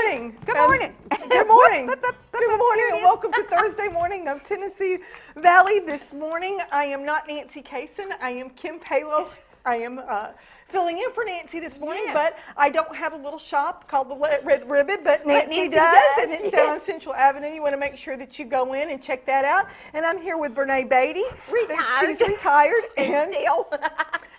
morning. Good morning. Good morning. Good morning and welcome to Thursday morning of Tennessee Valley. This morning I am not Nancy Kaysen. I am Kim Palo. I am filling in for Nancy this morning, but I don't have a little shop called the Red Ribbon, but Nancy does, and it's down on Central Avenue. You want to make sure that you go in and check that out. And I'm here with Brene Beatty. Retired. She's retired and Still.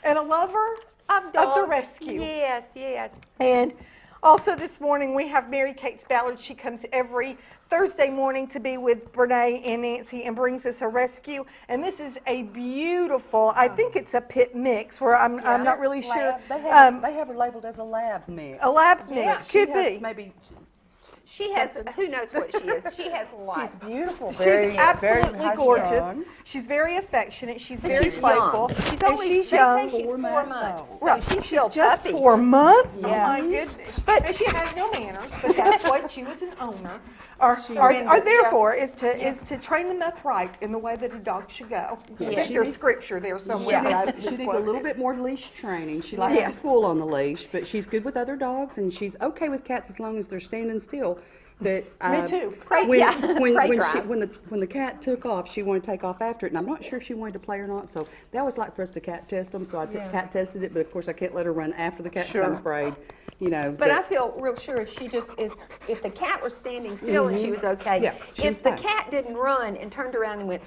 and a lover of the rescue. Yes, yes. And also this morning we have Mary Kate Ballard. She comes every Thursday morning to be with Brene and Nancy and brings us a rescue. And this is a beautiful, I think it's a pit mix where I'm not really sure. They have her labeled as a lab mix. A lab mix, could be. Maybe She has, who knows what she is. She has life. she's beautiful. She's Very, absolutely very gorgeous. strong. She's very affectionate. She's And very she's playful. young. She's And only, she's they young. say she's 4 months. So Right. she's She's still just puppy. 4 months. Oh Yeah. my goodness! And she has no manners, but that's what you as an owner are Tremendous. there Yeah. for is to train them up right in the way that a dog should go. I Yeah. think there's scripture there somewhere. Yeah. that I She needs a misquoted. little bit more leash training. She likes Yes. to pull on the leash, but she's good with other dogs, and she's okay with cats as long as they're standing still. But Me too. when the cat took off, she wanted to take off after it, and I'm not sure if she wanted to play or not. So they always like for us to cat test them. So I cat tested it, but of course I can't let her run after the cat. 'Cause I'm afraid, But I feel real sure if she just is, if the cat was standing still and she was okay. Yeah, she was if the fine. cat didn't run and turned around and went,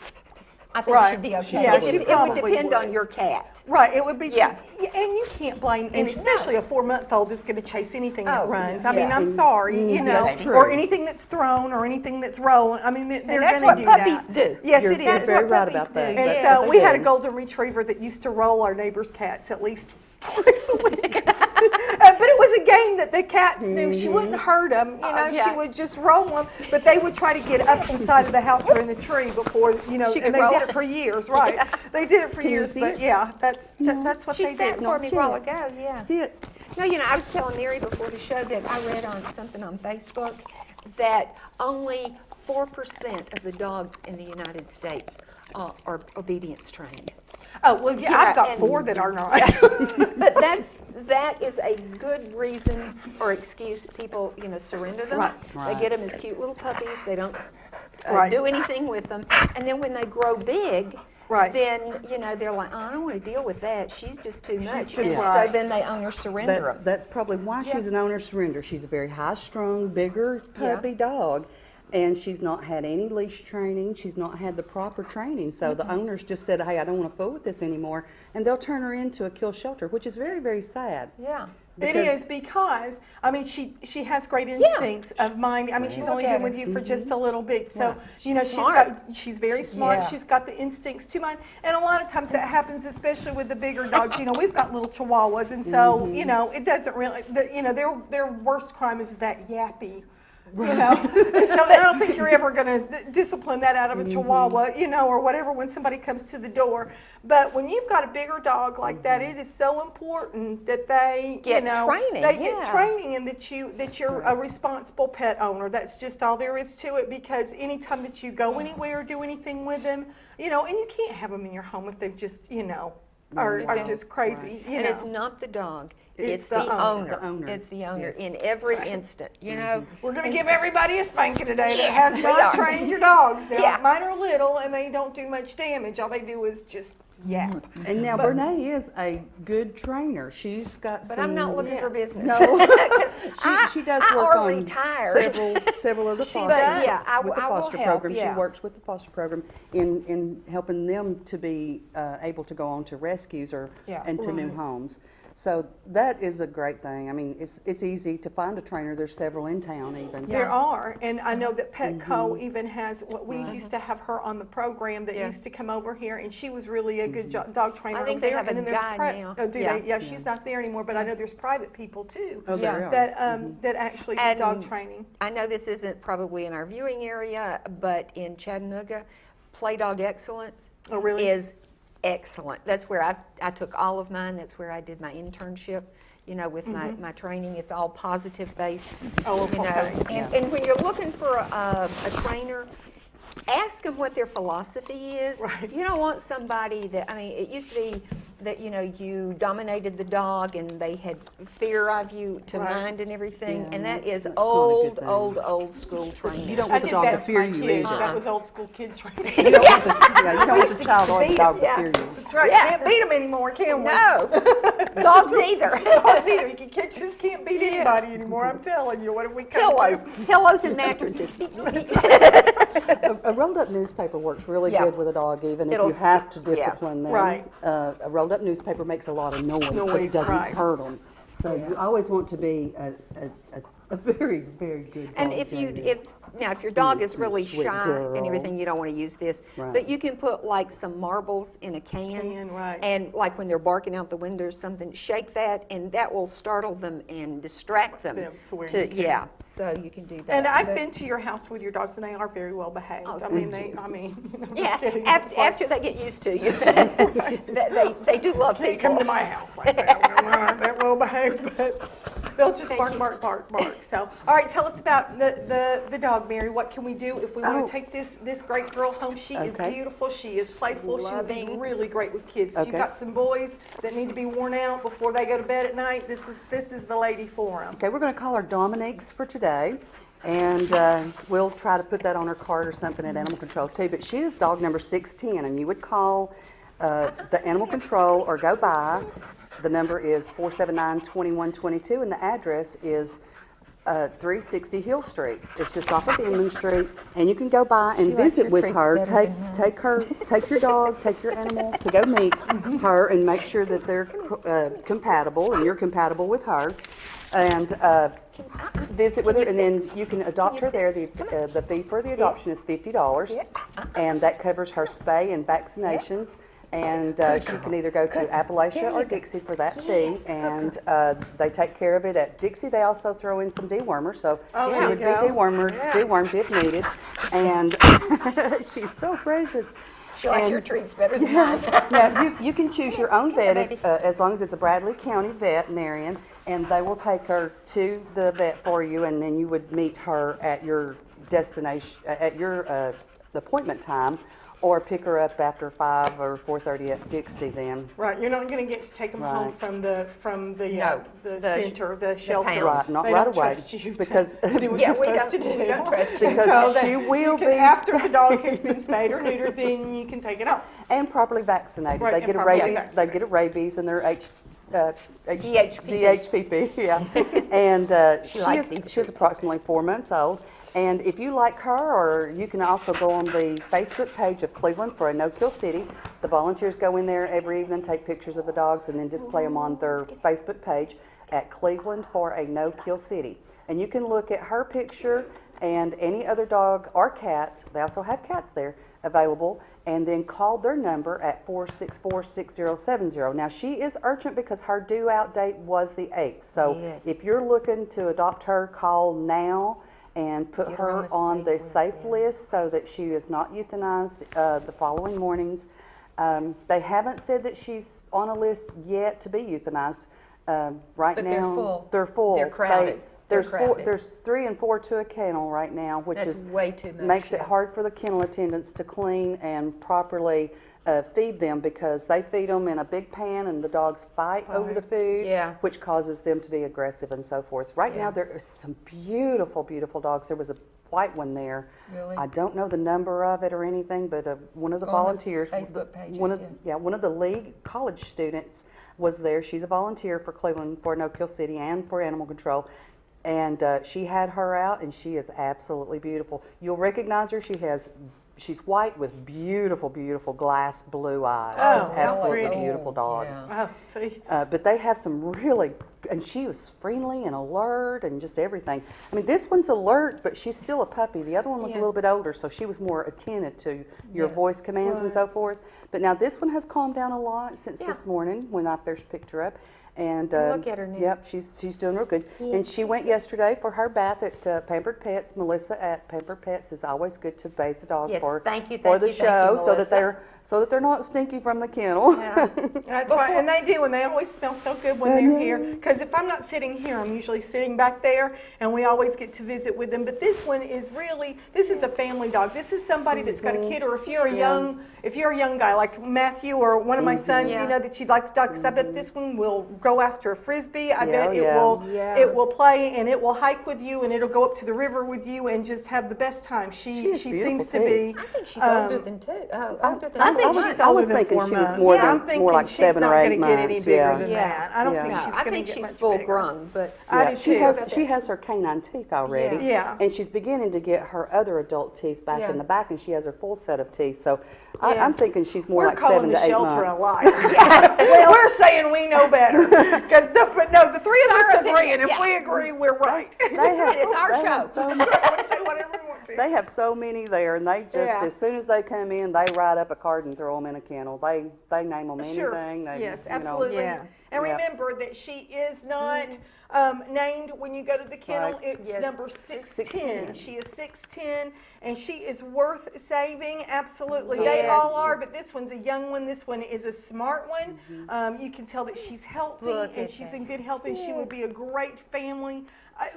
I think Right. she'd be okay. Yeah, it, she it would probably depend would. on your cat. Right, it would be, Yeah. and you can't blame, and especially a 4-month-old is going to chase anything that Oh, runs. yeah. I mean, I'm sorry, that's true. or anything that's thrown, or anything that's rolling. I mean, they're that's going to what do puppies that. do. Yes, You're it very is. what right puppies about that. do. And That's so what we they had a do. golden retriever that used to roll our neighbor's cats at least twice a week. But it was a game that the cats knew. She wouldn't hurt them, yeah. she would just roll them, but they would try to get up inside of the house or in the tree before, She and could they roll. did it for years, right? They did it for Can you years, see but it? yeah, that's what She they sat do. for me a while ago, yeah. See it. No, I was telling Mary before the show that I read on something on Facebook that only 4% of the dogs in the United States are obedience trained. Oh, well, yeah, I've got 4 that are not. But that is a good reason or excuse people, surrender them. Right. They get them as cute little puppies. They don't Right. do anything with them. And then when they grow big, Right. then, they're like, oh, I don't want to deal with that. She's just too much. just And right. So then they owner surrender them. That's probably why she's an owner surrender. She's a very high-strung, bigger puppy dog, and she's not had any leash training. She's not had the proper training. So the owners just said, hey, I don't want to fool with this anymore, and they'll turn her into a kill shelter, which is very, very sad. Yeah. It is because, I mean, she has great instincts of mind. I mean, she's only been with you for just a little bit. So, smart. she's very smart. Yeah. She's got the instincts to mind. And a lot of times that happens, especially with the bigger dogs. We've got little chihuahuas. And so, it doesn't really, their worst crime is that yappy. And so I don't think you're ever going to discipline that out of a chihuahua, or whatever when somebody comes to the door. But when you've got a bigger dog like that, it is so important that they Get training, they get training, and that you're a responsible pet owner. That's just all there is to it. Because anytime that you go anywhere or do anything with them, and you can't have them in your home if they've just are just crazy. And it's not the dog. It's It's the the owner. owner. It's the owner Yes. in every instant. We're going to give everybody a spanking today that Yeah, has we not are. trained your dogs. Yeah. Mine are little and they don't do much damage. All they do is just yap. And now Brene is a good trainer. She's got But some... I'm not looking for business. No. I- she does I work already on tired. several of the She foster does. Yeah, I with the will foster help, program. yeah. She works with the foster program in helping them to be able to go on to rescues and to new homes. So that is a great thing. I mean, it's easy to find a trainer. There's several in town even. There are, and I know that Petco even has, what we used to have her on the program that used to come over here, and she was really a good dog trainer. I think over they there. have a and then there's guy now. Oh, do Yeah. they? Yeah, she's not there anymore, but I know there's private people too Oh, there are. that actually do And dog training. I know this isn't probably in our viewing area, but in Chattanooga, Play Dog Excellence Oh, really? is excellent. That's where I took all of mine. That's where I did my internship. With my training, it's all positive based. Oh, okay. And when you're looking for a trainer, ask them what their philosophy is. Right. You don't want somebody that, it used to be that, you know, you dominated the dog and they had fear of you to Right. mind and everything. Yeah, And that that's- is that's not a good old, thing. old school training. You don't I want the did dog that to to fear my you kids. either. That was old school kid training. You don't want the, you don't want the child or the beat dog to them, fear you. That's right. Yeah. Can't beat them anymore, can we? No, dogs either. Dogs either. You just can't beat anybody anymore. I'm telling you. What have we come Pillows, to? pillows and mattresses. A rolled up newspaper works really Yeah. good with a dog, even if It'll you have to yeah. discipline them. Right. A rolled up newspaper makes a lot of noise, but it Noise, doesn't right. hurt them. So you always want to be a very, very good dog. And if trainer. if your dog is Sweet, really sweet shy girl. and everything, you don't want to use this. Right. But you can put like some marbles in a can. Right. And like when they're barking out the window or something, shake that and that will startle them and distract them. to where you can- yeah, so you can do that. And I've But- been to your house with your dogs, and they are very well behaved. Oh, I mean, I'm Yeah, not kidding. after, It's like, after they get used to you. they do love can't people. come to my house like that. They're well behaved, but they'll just bark, bark, bark, bark. So, all right, tell us about the dog, Mary. What can we do if we want Oh. to take this great girl home? She is Okay. beautiful. She is playful. She would be loving. really great with kids. If you've Okay. got some boys that need to be worn out before they go to bed at night, this is the lady for them. Okay, we're going to call her Dominique's for today, and we'll try to put that on her card or something at Animal Control too. But she is dog number 610, and you would call the Animal Control or go by. The number is 479-2122, and the address is 360 Hill Street. It's just off of Inman Street, and you can go by and likes visit your with treats her. better Take than mine. take her, take your dog, take your animal to go meet her, and make sure that they're compatible and you're compatible with her, and visit with her, and then you can adopt her there. The fee for the adoption is $50, and that covers her spay and vaccinations. And she can either go to Appalachia or Dixie for that fee, and they take care of it at Dixie. They also throw in some dewormers, so Oh, she there would you be go. dewormed if needed. And she's so precious. She likes And- your treats better than mine. Now, you can choose your own vet as long as it's a Bradley County veterinarian, and they will take her to the vet for you, and then you would meet her at your destination, at your appointment time, or pick her up after 5 or 4:30 at Dixie then. Right, you're not going to get to take them home Right. from the No, the the center, the shelter. pound. Right, not They right don't away, trust you to- because to do what Yeah, you're we supposed to don't- do. we don't trust you. Because So she that will you can, be- after the dog has been spayed or neutered, then you can take it home. and properly vaccinated. Right, They and get a properly rabies. They vaccinated. get a rabies, and they're DHPP. DHPP, yeah. And She likes these she's treats. approximately 4 months old. And if you like her, or you can also go on the Facebook page of Cleveland for a No-Kill City. The volunteers go in there every evening, take pictures of the dogs, and then display them on their Facebook page at Cleveland for a No-Kill City. And you can look at her picture and any other dog or cat, they also have cats there available, and then call their number at 464-6070. Now, she is urgent because her due out date was the 8th. So Yes. if you're looking to adopt her, call now and put Get her on the safe list so that she is not euthanized the following mornings. They haven't said that she's on a list yet to be euthanized. Right But now, they're full. They're full. They're crowded. There's They're four. crowded. There's 3 and 4 to a kennel right now, which That's is way too much, makes it yeah. hard for the kennel attendants to clean and properly feed them, because they feed them in a big pan and the dogs fight over the food, Yeah. which causes them to be aggressive and so forth. Right Yeah. now there are some beautiful, beautiful dogs. There was a white one there. Really? I don't know the number of it or anything, but one of the Go on the volunteers, Facebook pages, one of yeah. one of the league college students was there. She's a volunteer for Cleveland for No Kill City and for Animal Control. And she had her out, and she is absolutely beautiful. You'll recognize her. She's white with beautiful, beautiful glass blue eyes. Oh, Just how absolutely pretty. beautiful dog. Yeah. Oh, see, But they have some really, and she was friendly and alert and just everything. I mean, this one's alert, but she's still a puppy. The other one was a Yeah. little bit older, so she was more attentive to your Yeah. voice commands and so forth. But now this one has calmed down a lot since Yeah. this morning when I first picked her up. And Look at her now. Yep, she's doing real good. And she went yesterday for her bath at Pampered Pets. Melissa at Pampered Pets is always good to bathe the dog Yes, for thank you, for thank the you, thank you, show, so that Melissa. they're so that they're not stinky from the kennel. Yeah. That's right, and they do, and they always smell so good when they're here. Because if I'm not sitting here, I'm usually sitting back there, and we always get to visit with them. But this one is really, this is a family dog. This is somebody that's got a kid, or if you're a young guy like Matthew or one of my sons, you know, that you'd like the dog. Because I bet this one will go after a frisbee. I bet it will play, and it will hike with you, and it'll go up to the river with you, and just have the best time. She seems to be. I think she's older than two. Older than I think four she's months. older than thinking 4 she was months. more Yeah, than- I'm thinking more like she's 7 not or 8 going to get any months, bigger yeah. than Yeah. that. I don't think Yeah. she's I going to think get she's much full bigger. grown, but I Yeah, do too. she has her canine teeth already. Yeah. And she's beginning to get her other adult teeth back Yeah. in the back, and she has her full set of teeth. So Yeah. I'm thinking she's more We're like calling 7 the to 8 shelter a months. liar. We're saying we know better. But no, the three of It's us our agree, opinion, and if yeah. we agree, we're right. They have, It's our they show. have so Say whatever we want to. They have so many there, and they just, Yeah. as soon as they come in, they write up a card and throw them in a kennel. They name them anything. Sure. They, Yes, you know. absolutely. Yeah. And Yeah. remember that she is not named when you go to the kennel. Right. It's Yes. number 610. 610. She is 610, and she is worth saving. Absolutely. Yes. They all are, but this one's a young one. This one is a smart one. You can tell that she's healthy, Look and at she's that. in good health, and she would be a great family.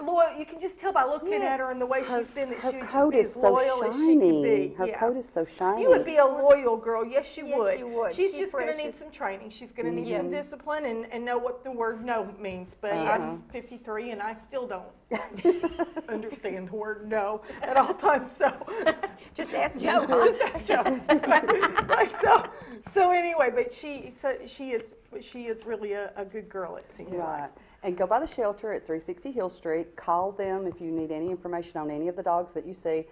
Loyal, you can just tell by looking at her and the way she's been that Her she would just coat be is as so loyal as she could be. shiny. Her Yeah. coat is so shiny. You would be a loyal girl. Yes, you Yes, would. you would. She's She's just going to need precious. some training. She's going to need Yeah. some discipline and know what the word no means. But I'm 53 and I still don't understand the word no at all times. So just ask Joe. just ask Joe. Right, so anyway, but she is really a good girl. It seems like. Right. And go by the shelter at 360 Hill Street. Call them if you need any information on any of the dogs that you see.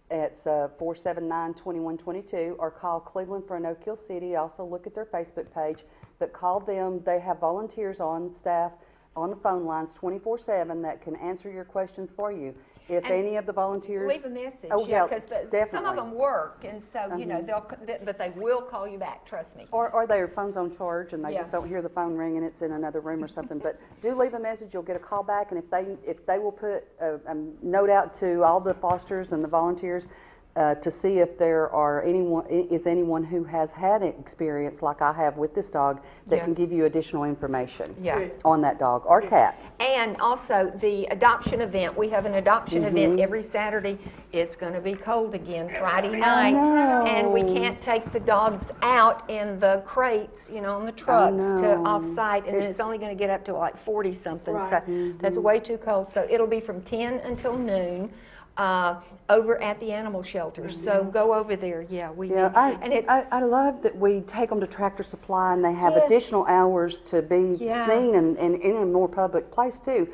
It's 479-2122, or call Cleveland for Oak Hill City. Also look at their Facebook page, but call them. They have volunteers on staff on the phone lines 24/7 that can answer your questions for you. If And any of the volunteers Leave a message, oh, yeah, yeah, because some of definitely. them work, and so you know but they will call you back. Trust me. Or their phone's on charge and they Yeah. just don't hear the phone ring and it's in another room or something. But do leave a message. You'll get a call back, and if they will put a note out to all the fosters and the volunteers to see if there are anyone who has had an experience like I have with this dog that Yeah. can give you additional information Yeah. on that dog or cat. And also the adoption event. We have an adoption event every Saturday. It's going to be cold again Friday night, know. and we can't take the dogs out in the crates, you know, on the trucks to know. off-site, and then It's- it's only going to get up to like 40 something. Right. So that's way too cold. So it'll be from 10 until noon. Over at the animal shelters, so go over there. Yeah, Yeah, and it's I love that we take them to Tractor Supply and they have Yeah. additional hours to be Yeah. seen and in a more public place too.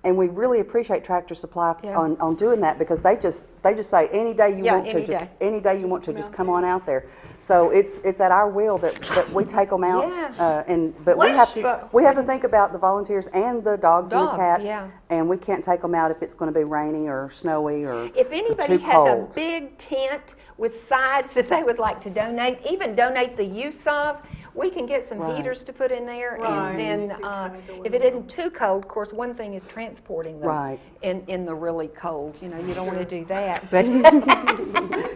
And we really appreciate Tractor Supply Yeah. on doing that, because they just say any day you Yeah, want to, any just day. any day you want to, just come on out there. So it's at our will that we take them out, Yeah. but Let's- we have to think about the volunteers and the dogs and the Dogs, cats, yeah. and we can't take them out if it's going to be rainy or snowy or If anybody too has cold. a big tent with sides that they would like to donate, even donate the use of, we can get some Right. heaters to put in there. Right. And then You can kinda go if in it isn't too cold, of course, one thing is transporting them Right. in the really cold. You know, you don't want to do that. But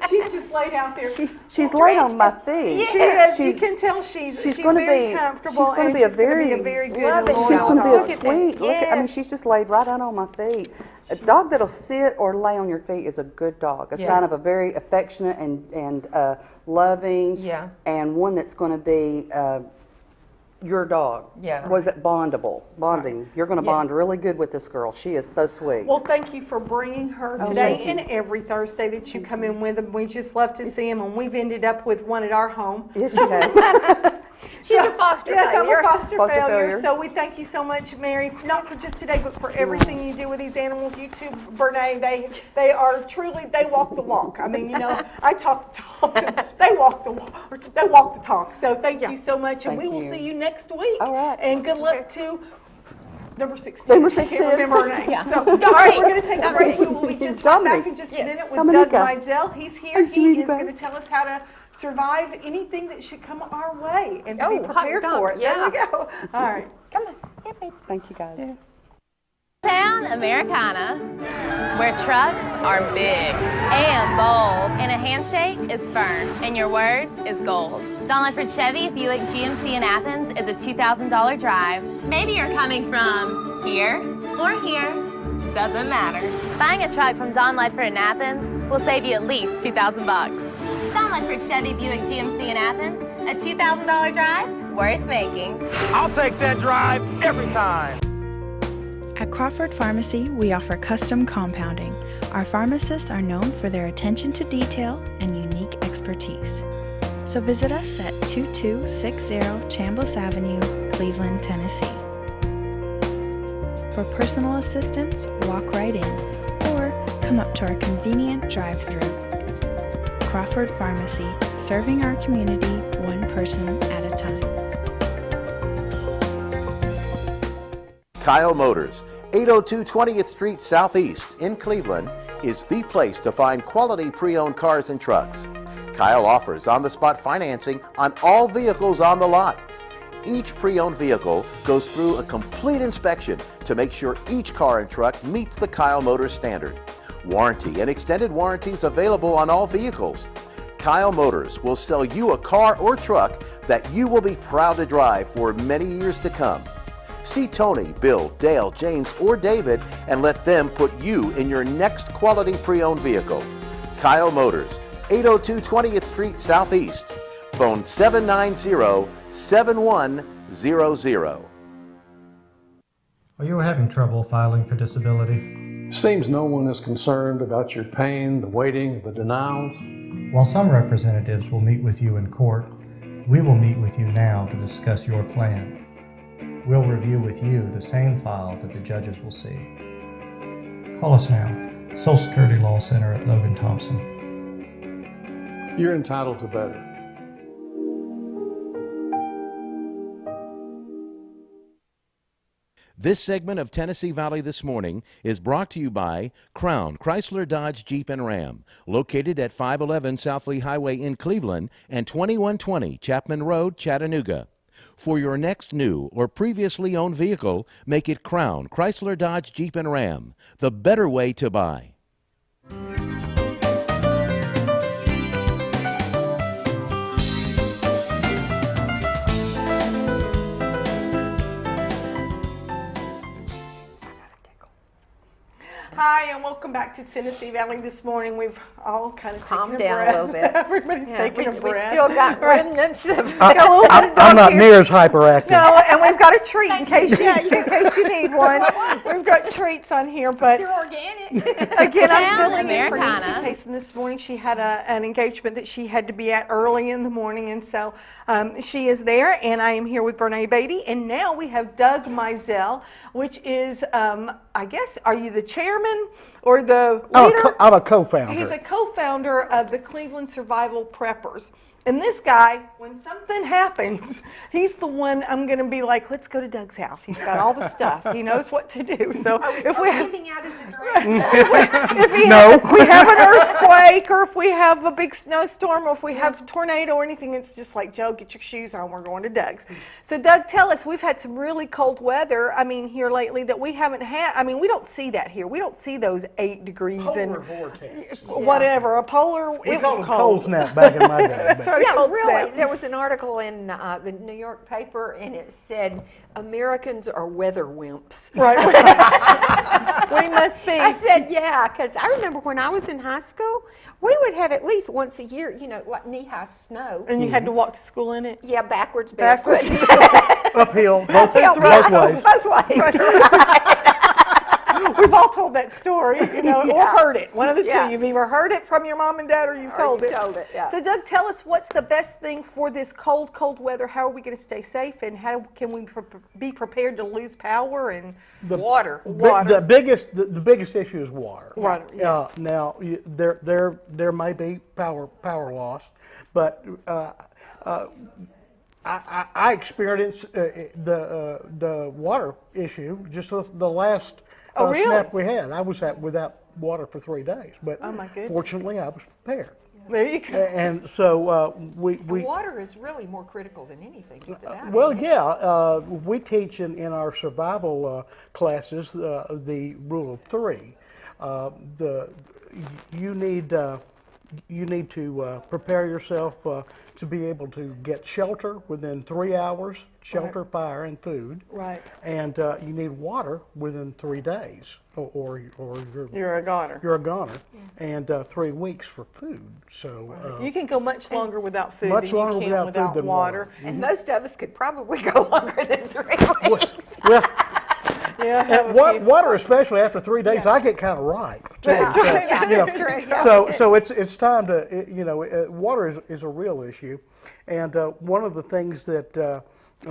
She's just laid out there. She's laid on my feet. She is. You She's- can tell she's gonna very be- comfortable, she's gonna and be a she's going to be a very very good and loving loyal She's going to be a Look at that. sweet. Look at, I mean, Yes. she's just laid right down on my feet. A dog that'll sit or lay on your feet is a good dog. A Yeah. sign of a very affectionate and loving, Yeah. and one that's going to be your dog. Yeah. Was it bonding? You're going to Yeah. bond really good with this girl. She is so sweet. Well, thank you for bringing her today thank and every Thursday that you come in with them. We just love to see them, and we've ended up with one at our home. Yes, she has. she's a foster Yes, I'm failure. a foster Foster failure. failure. So we thank you so much, Mary, not for just today, but for everything you do with these animals. You too, Bernay. They are truly, they walk the walk. I mean, you know, I talk the talk. They walk the walk. Or they walk the talk. So thank you so much, and Thank we will you. see you next week. All right. And good luck to number 16. Number I can't 16. remember her name. Yeah. So, all right, we're going to take a Dominique. break. We'll be just right back in just a Yes. minute with Dominica. Doug Mizell. He's here. Hey, He sweetie is pie. going to tell us how to survive anything that should come our way and to be Oh, hot prepared dog. for it. Yeah. There we go. All right. Come on. Yeah, baby. Thank you, guys. Town Americana, where trucks are big and bold, and a handshake is firm, and your word is gold. Don Ledford Chevy Buick GMC in Athens is a $2,000 drive. Maybe you're coming from here or here, doesn't matter. Buying a truck from Don Ledford in Athens will save you at least $2,000 bucks. Don Ledford Chevy Buick GMC in Athens, a $2,000 drive worth making. I'll take that drive every time. At Crawford Pharmacy, we offer custom compounding. Our pharmacists are known for their attention to detail and unique expertise. So visit us at 2260 Chambliss Avenue, Cleveland, Tennessee. For personal assistance, walk right in or come up to our convenient drive-thru. Crawford Pharmacy, serving our community one person at a time. Kyle Motors, 802 20th Street Southeast in Cleveland, is the place to find quality pre-owned cars and trucks. Kyle offers on-the-spot financing on all vehicles on the lot. Each pre-owned vehicle goes through a complete inspection to make sure each car and truck meets the Kyle Motors standard. Warranty and extended warranties available on all vehicles. Kyle Motors will sell you a car or truck that you will be proud to drive for many years to come. See Tony, Bill, Dale, James, or David and let them put you in your next quality pre-owned vehicle. Kyle Motors, 802 20th Street Southeast. Phone 790-7100. Are you having trouble filing for disability? Seems no one is concerned about your pain, the waiting, the denials. While some representatives will meet with you in court, we will meet with you now to discuss your plan. We'll review with you the same file that the judges will see. Call us now. Social Security Law Center at Logan Thompson. You're entitled to better. This segment of Tennessee Valley This Morning is brought to you by Crown Chrysler Dodge Jeep and Ram, located at 511 South Lee Highway in Cleveland and 2120 Chapman Road, Chattanooga. For your next new or previously owned vehicle, make it Crown Chrysler Dodge Jeep and Ram, the better way to buy. Hi, and welcome back to Tennessee Valley This Morning. We've all kind of Calm taken a down breath. a little bit. Everybody's taking a we breath. still got Right. remnants of. I'm not near as hyperactive. No, and we've got a treat in case you need one. We've got treats on here, but You're organic. again, I'm Town filling in for Americana. Nancy Payson this morning. She had an engagement that she had to be at early in the morning, and so she is there, and I am here with Brene Beatty, and now we have Doug Mizell, which is, I guess, are you the chairman or the leader? I'm a co-founder. He's a co-founder of the Cleveland Survival Preppers. And this guy, when something happens, he's the one I'm going to be like, let's go to Doug's house. He's got all the stuff. He knows what to do. So if we have, Giving out his address. if we have an earthquake, or if we have a big snowstorm, or if we have a tornado or anything, it's just like, Joe, get your shoes on. We're going to Doug's. So Doug, tell us, we've had some really cold weather, here lately that we haven't had. We don't see that here. We don't see those 8 degrees and vortex. whatever. A polar, We it called was them cold. cold snap back in my day. but- Sorry, Yeah, cold really. snap. There was an article in the New York paper, and it said Americans are weather wimps. Right. We must be. I said, yeah, because I remember when I was in high school, we would have at least once a year, like knee-high snow. And you had to walk to school in it? Yeah, backwards, Backwards. barefoot. Uphill, both Yeah, both ways. Both ways. We've all told that story, or heard it. One of the Yeah. two. You've either heard it from your mom and dad, or you've told you've it. told it, yeah. So, Doug, tell us what's the best thing for this cold, cold weather? How are we going to stay safe, and how can we be prepared to lose power and Water. water? The biggest issue is water. Water, yes. Now there may be power loss, but I experienced the water issue just the last Oh, really? snap we had. I was without water for 3 days, but Oh, my goodness. fortunately I was prepared. There you go. And so we Water is really more critical than anything, just about. well, isn't it? yeah, we teach in our survival classes the rule of three. You need to prepare yourself to be able to get shelter within 3 hours, shelter, fire, and food. Right. And you need water within 3 days, or You're a goner. you're a goner, and 3 weeks for food. So You can go much longer without food much than you longer can without food than water. And most of us could probably go longer than 3 weeks. well, Yeah, I have a few. water, especially after 3 days, I get kind of ripe. That's right. Yeah, You know, that's true. Yeah. so it's time to water is a real issue, and one of the things that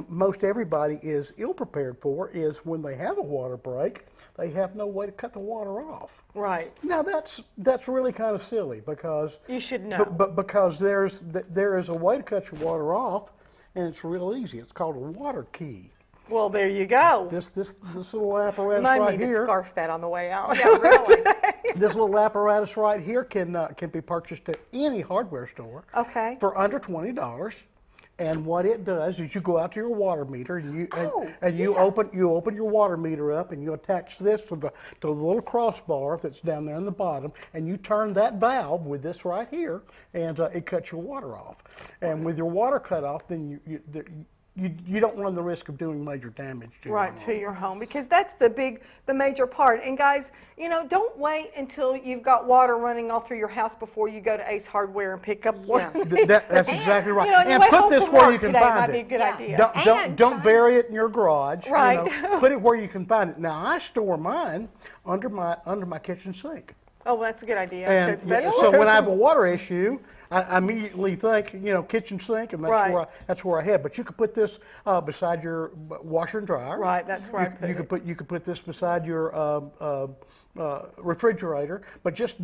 most everybody is ill prepared for is when they have a water break, they have no way to cut the water off. Right. Now that's really kind of silly because You should know. but because there is a way to cut your water off, and it's real easy. It's called a water key. Well, there you go. This little apparatus Remind right me to here. scarf that on the way out. Yeah, really. This little apparatus right here can be purchased at any hardware store Okay. for under $20. And what it does is you go out to your water meter and you open your water meter up and you attach this to the little crossbar that's down there in the bottom, and you turn that valve with this right here, and it cuts your water off. And with your water cut off, then you don't run the risk of doing major damage to your Right, home. to your home, because that's the major part. And guys, don't wait until you've got water running all through your house before you go to Ace Hardware and pick up one. of these That's things. exactly right. On your And way put home this from where work you can today find might it. be a good idea. Don't bury it in your garage. Right. Put it where you can find it. Now I store mine under my kitchen sink. Oh, well, that's a good idea. And 'cause that's so true. when I have a water issue, I immediately think, kitchen sink, and Right. that's where I head. But you could put this beside your washer and dryer. Right, that's where I put it. You could put this beside your refrigerator, but just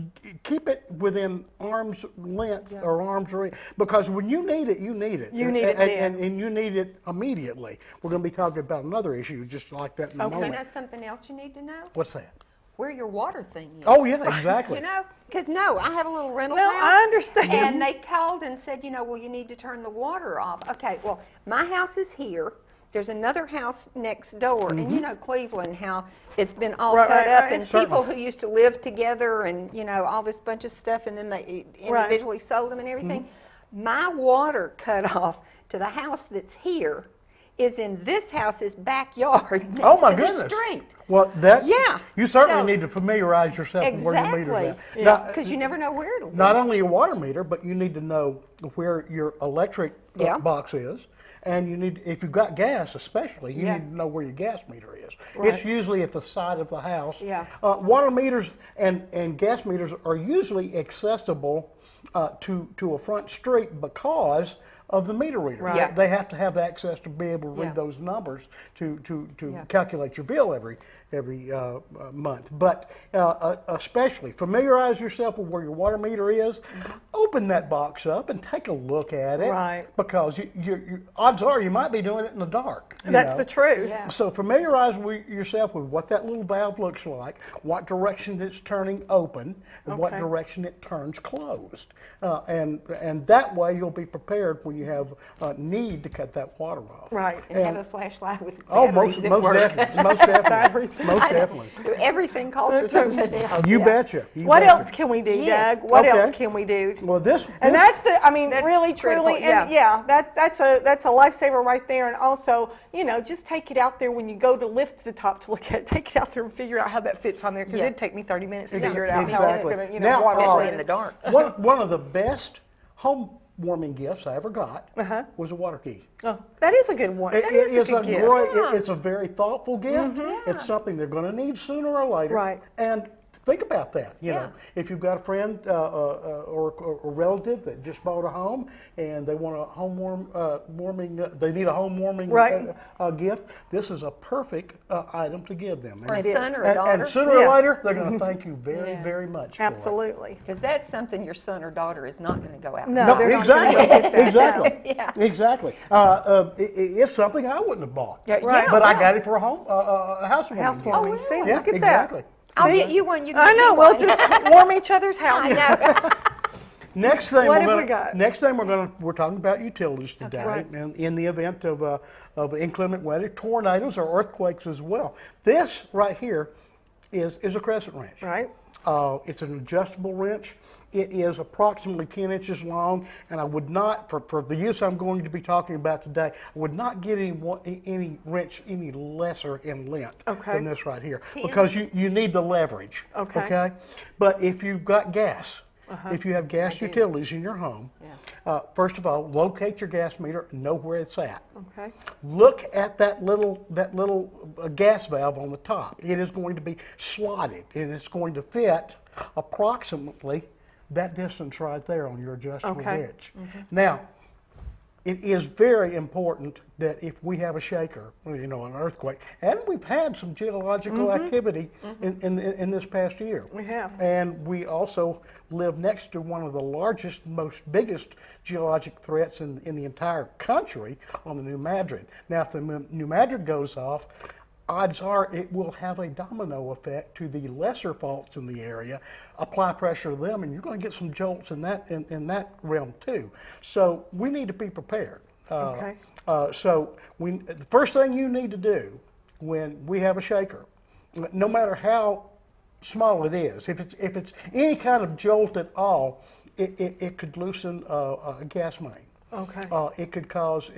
keep it within arm's length or arm's reach, because when you need it, you need it. You need it then. and you need it immediately. We're going to be talking about another issue just like that in a You moment. know something else you need to know? What's that? Where your water thing is. Oh yeah, exactly. Because I have a little rental No, house. I understand. And they called and said, well, you need to turn the water off. Okay, well, my house is here. There's another house next door. And you know Cleveland, how it's been all Right, cut right, up, right. and people who used to live together and, all this bunch of stuff, and then they individually sold them and everything. My water cut off to the house that's here is in this house's backyard next Oh my to goodness! the street. Well, you certainly So- need to familiarize yourself with where your meter's at. Exactly. Now, Because you never know where it'll be. not only your water meter, but you need to know where your electric Yeah. box is, and you need, if you've got gas especially, you Yeah. need to know where your gas meter is. Right. It's usually at the side of the house. Yeah. Water meters and gas meters are usually accessible to a front street because of the meter reader. Right. Yeah. They have to have access to be able to read Yeah. those numbers to Yeah. calculate your bill every month. But especially familiarize yourself with where your water meter is. Open that box up and take a look at it. Right. Because you odds are you might be doing it in the dark. That's the truth. Yeah. So familiarize yourself with what that little valve looks like, what direction it's turning open, and what Okay. direction it turns closed. And that way you'll be prepared when you have need to cut that water off. Right. And have a flashlight with Oh, batteries most that work. definitely. Most definitely. Batteries. Most definitely. Everything calls for something else. You yeah. betcha. You What betcha. else can we do, Yes. Doug? What Okay. else can we do? Well, this And that's really, critical, truly, and that's a lifesaver right there. And also, just take it out there when you go to lift to the top to look at it. Take it out there and figure out how that fits on there, because Yeah. it'd take me 30 minutes to Ex- figure it out how it's exactly. going to, Now, water especially flow. in the dark. one of the best home warming gifts I ever got was a water key. Oh, that is a good one. That is a good gift. It's a very though gift. It's something they're going to need sooner or later. Right. And think about that. You know, if you've got a friend or a relative that just bought a home and they want a home warming, they need a home warming gift. This is a perfect item to give them. Or a And- son or a daughter. And sooner or Yes. later, they're going to thank you very, very much. for it. Absolutely. Because that's something your son or daughter is not going to go out. No, No, they're exactly, not going to get that. exactly, Yeah. exactly. It's something I wouldn't have bought, Yeah, Right. but I yeah. got it for a housewarming. Housewarming. gift. See, Yeah, look at exactly. that. I'll See? get you one. You I get know. me We'll one. just warm each other's houses. I know. Next thing What have we got? Next thing we're talking about utilities today, Right. and in the event of inclement weather, tornadoes or earthquakes as well. This right here is a crescent wrench. Right. It's an adjustable wrench. It is approximately 10 inches long, and I would not, for the use I'm going to be talking about today, I would not get any wrench any lesser in length than this right here, because you need the leverage. Okay. But if you've got gas, if you have gas utilities in your home, first of all, locate your gas meter and know where it's at. Okay. Look at that little gas valve on the top. It is going to be slotted, and it's going to fit approximately that distance right there on your adjustable wrench. Now, it is very important that if we have a shaker, an earthquake, and we've had some geological activity in this past year. We have. And we also live next to one of the largest, biggest geologic threats in the entire country on the New Madrid. Now, if the New Madrid goes off, odds are it will have a domino effect to the lesser faults in the area, apply pressure to them, and you're going to get some jolts in that realm too. So we need to be prepared. So the first thing you need to do when we have a shaker, no matter how small it is, if it's any kind of jolt at all, it could loosen a gas main. Okay. It could cause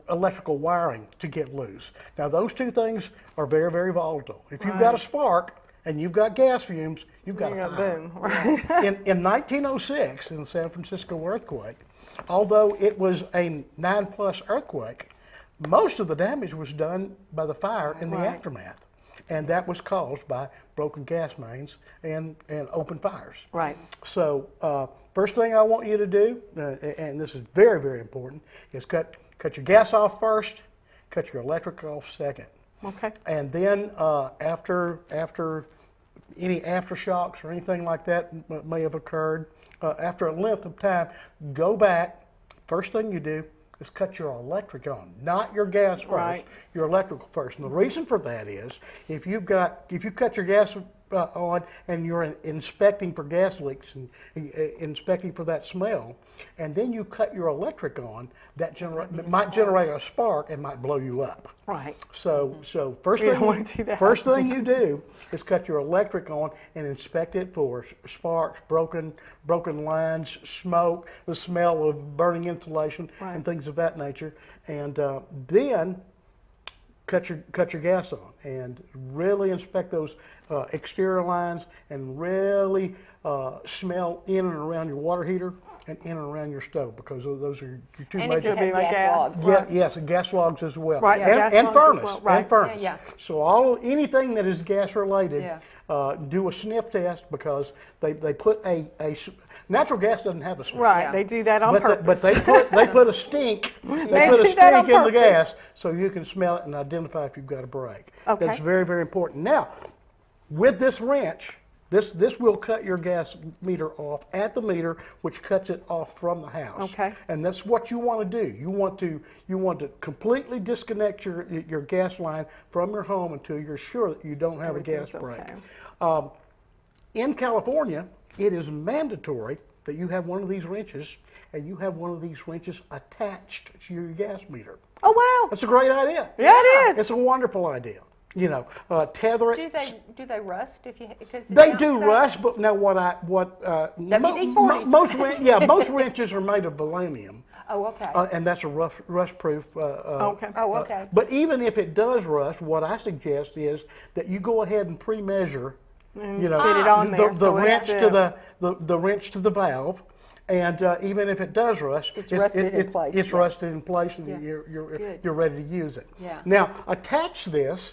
electrical wiring to get loose. Now, those two things are very, very volatile. If you've got a spark and you've got gas fumes, you've got a fire. Boom. Right. In 1906, in the San Francisco earthquake, although it was a 9+ earthquake, most of the damage was done by the fire in the aftermath. And that was caused by broken gas mains and open fires. Right. So first thing I want you to do, and this is very, very important, is cut your gas off first, cut your electric off second. Okay. And then after any aftershocks or anything like that may have occurred, after a length of time, go back. First thing you do is cut your electric on, not your gas first, your electrical first. And the reason for that is if you cut your gas on and you're inspecting for gas leaks and inspecting for that smell, and then you cut your electric on, that might generate a spark and might blow you up. Right. So first thing you do is cut your electric on and inspect it for sparks, broken lines, smoke, the smell of burning insulation, and things of that nature. And then cut your gas on and really inspect those exterior lines and really smell in and around your water heater and in and around your stove, because those are your two major. And if you have gas logs. Yes, and gas logs as well. Right, and gas logs furnace. as well. Right. And furnace. Yeah. So anything that is gas related, do a sniff test, because they put a natural gas doesn't have a smell. Right. They do that on purpose. But they put a stink. They put a stink in the gas so you can smell it and identify if you've got a break. Okay. That's very, very important. Now, with this wrench, this will cut your gas meter off at the meter, which cuts it off from the house. Okay. And that's what you want to do. You want to completely disconnect your gas line from your home until you're sure that you don't have a gas break. Okay. In California, it is mandatory that you have one of these wrenches, and you have one of these wrenches attached to your gas meter. Oh, wow. That's a great idea. Yeah, it is. It's a wonderful idea. Tether it. Do they rust if you? They do rust, but now most wrenches are made of aluminum. Oh, okay. And that's a rust-proof. Okay. But even if it does rust, what I suggest is that you go ahead and pre-measure. Get it on there. The wrench to the wrench to the valve, and even if it does rust, it's rusted in place. It's rusted in place, and you're ready to use it. Yeah. Now attach this.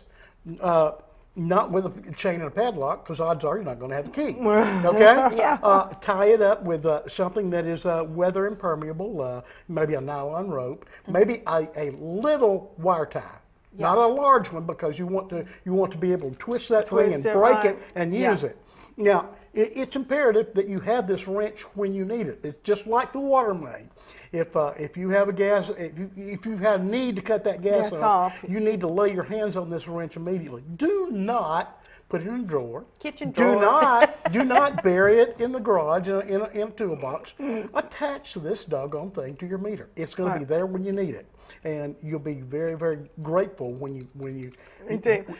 Not with a chain and a padlock, because odds are you're not going to have the key. Okay? Tie it up with something that is weather impermeable, maybe a nylon rope, maybe a little wire tie. Not a large one, because you want to be able to twist that thing and break it and use it. Now, it's imperative that you have this wrench when you need it. It's just like the water main. If you have if you have need to cut that gas off, you need to lay your hands on this wrench immediately. Do not put it in a drawer. Kitchen drawer. Do not bury it in the garage in a toolbox. Attach this doggone thing to your meter. It's going to be there when you need it, and you'll be very, very grateful when you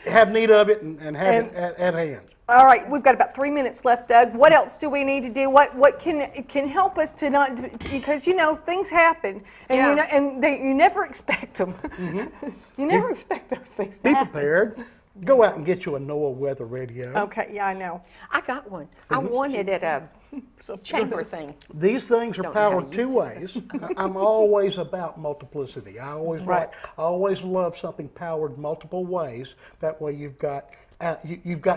have need of it and have it at hand. All right, we've got about 3 minutes left, Doug. What else do we need to do? What can help us to not, because things happen, and you never expect them. You never expect those things to Be happen. prepared. Go out and get you a NOAA weather radio. Okay, yeah, I know. I got one. I won it at a chamber thing. These things are Don't know how powered to two use ways. I'm always about multiplicity. I always love something powered multiple ways. That way you've got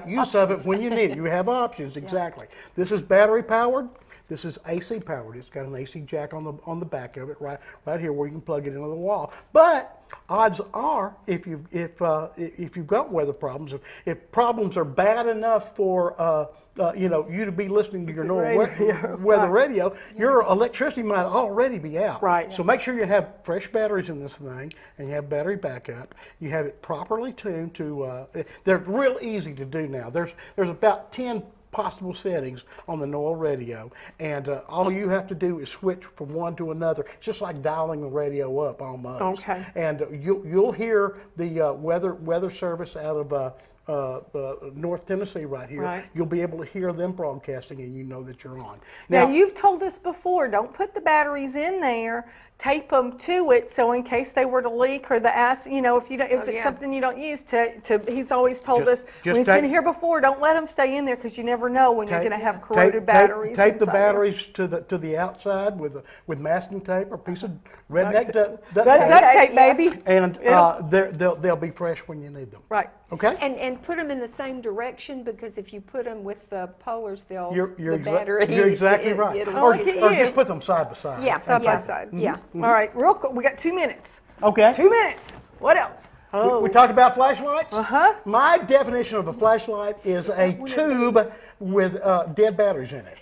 use of it when you need it. You have options, exactly. This is battery powered. This is AC powered. It's got an AC jack on the back of it, right here where you can plug it into the wall. But odds are, if you've got weather problems, if problems are bad enough for you to be listening to your NOAA weather radio, your electricity might already be out. Right. So make sure you have fresh batteries in this thing, and you have battery backup. You have it properly tuned to. They're real easy to do now. There's about 10 possible settings on the NOAA radio, and all you have to do is switch from one to another. It's just like dialing the radio up almost. Okay. And you'll hear the weather service out of North Tennessee right here. Right. You'll be able to hear them broadcasting, and you know that you're on. Now you've told us before, don't put the batteries in there. Tape them to it, so in case they were to leak or the acid, if it's something you don't use, he's always told us when he's been here before, don't let them stay in there because you never know when you're going to have corroded batteries. Tape the batteries to the outside with masking tape or a piece of redneck duct tape, baby. And they'll be fresh when you need them. Right. Okay. And put them in the same direction, because if you put them with the polars, You're battery. You're exactly right. Or just put them side by side. Yeah, Side by side. Yeah. All right, real quick. We got 2 minutes. Okay. 2 minutes. What else? We talked about flashlights. Uh-huh. My definition of a flashlight is a tube with dead batteries in it.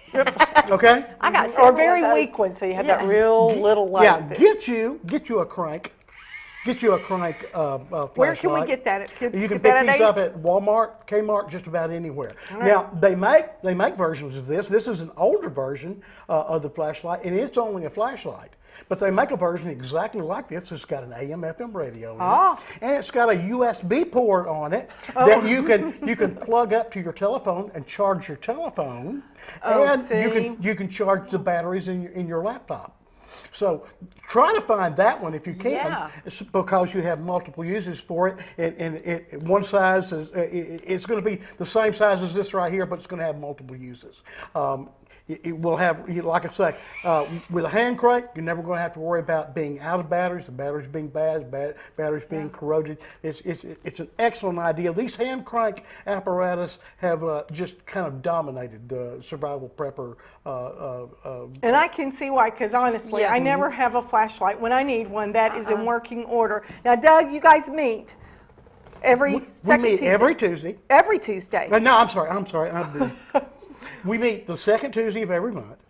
Okay. I got Or several a very of those. weak one, so you have that real little light. Yeah. that- Get you a crank. Get you a crank flashlight. Where can we get that? You can get pick that these Ace? up at Walmart, Kmart, just about anywhere. right. Now they make versions of this. This is an older version of the flashlight, and it's only a flashlight. But they make a version exactly like this. It's got an AM/FM radio in it, and it's got a USB port on it that you can plug up to your telephone and charge your telephone, and you can charge the batteries in your laptop. So try to find that one if you can, because you have multiple uses for it. And one size is it's going to be the same size as this right here, but it's going to have multiple uses. It will have, like I say, with a hand crank, you're never going to have to worry about being out of batteries, the batteries being bad, batteries being corroded. It's an excellent idea. These hand crank apparatus have just kind of dominated the survival prepper. And I can see why, because honestly, I never have a flashlight. When I need one, that is in working order. Now, Doug, you guys meet every second Tuesday. Every Tuesday. Every Tuesday. No, I'm sorry. We meet the second Tuesday of every month,